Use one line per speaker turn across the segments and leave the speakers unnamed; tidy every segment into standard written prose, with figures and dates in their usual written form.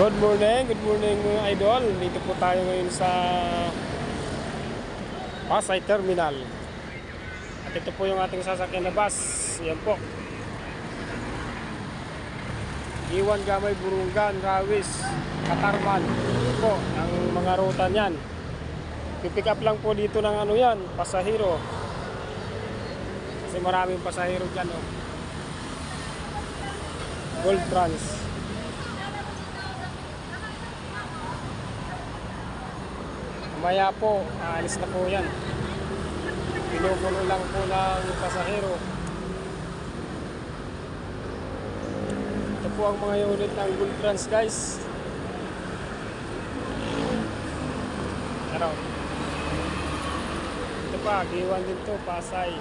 Good morning mga idol. Dito po tayo ngayon sa Pasay Terminal. At ito po yung ating sasakyan na bus. Yan po. Iwan, Gamay, Burungan, Rawis, Katarman. Ito po ang mga ruta niyan. Pipick up lang po dito ng ano yan, pasahero. Kasi maraming pasahero dyan, oh. Gold Trans. Maya po, aalis na po yan. Pinupuno lang po ng pasahero. Ito po ang mga unit ng Gold Trans, guys. Araw. Ito pa, Giwan din to, Pasay.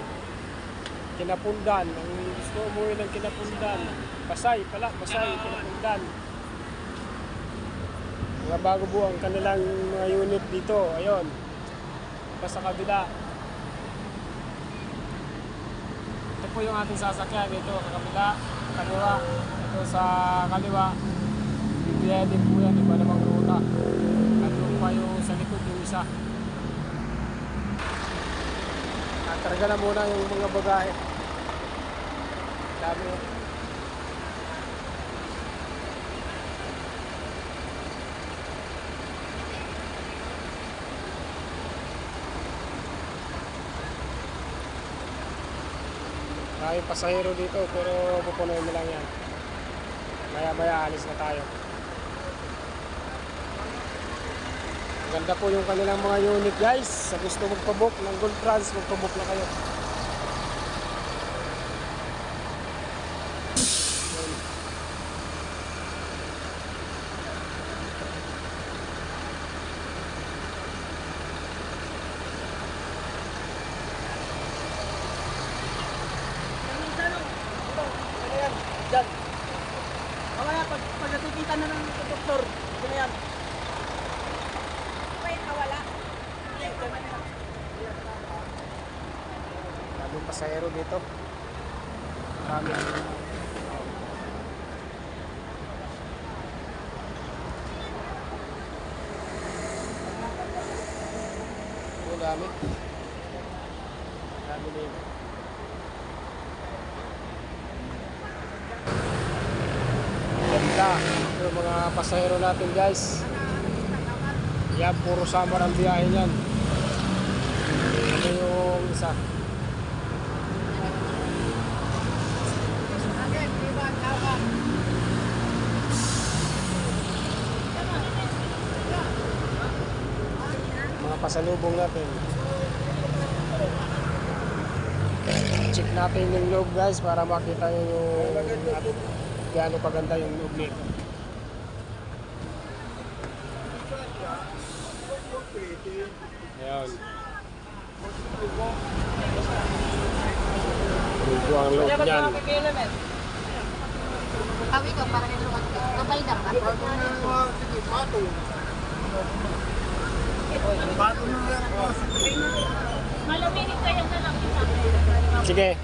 Kinapundan. Ang gusto umuwi ng Kinapundan. Pasay pala, Pasay, Kinapundan. Mga bago po ang kanilang mga unit dito. Ayun. Pa sa kabila. Ito po yung ating sasakyan. Ito sa kabila, kaliwa. Ito sa kaliwa. Bibigyan din po yan. Iba namang ruta. At yung pa yung sa likod yung isa. Nakarga na muna yung mga bagahe. Dami. Maraming pasahero dito pero pupunuin mo lang yan. Maya alis na tayo. Ganda po yung kanilang mga unit, guys. Sa gusto magpabook ng Gold Trans, magpabook na kayo.
Diyan. Mamaya pag nakikita na ng doktor, yun yan. Pwede kawala.
Daming pasahero dito. Dami. Dami. Dami dito. Ito yung mga pasahero natin, guys. Yan, puro summer ang biyahe niyan. Ito yung isa. Mga pasalubong natin. Check natin yung loob, guys, para makita yung gaano kaganda yung loob nito. Ayan. Ito ang loob niyan.
Kami ka para kay lukat. Kapay na ka.
Sige.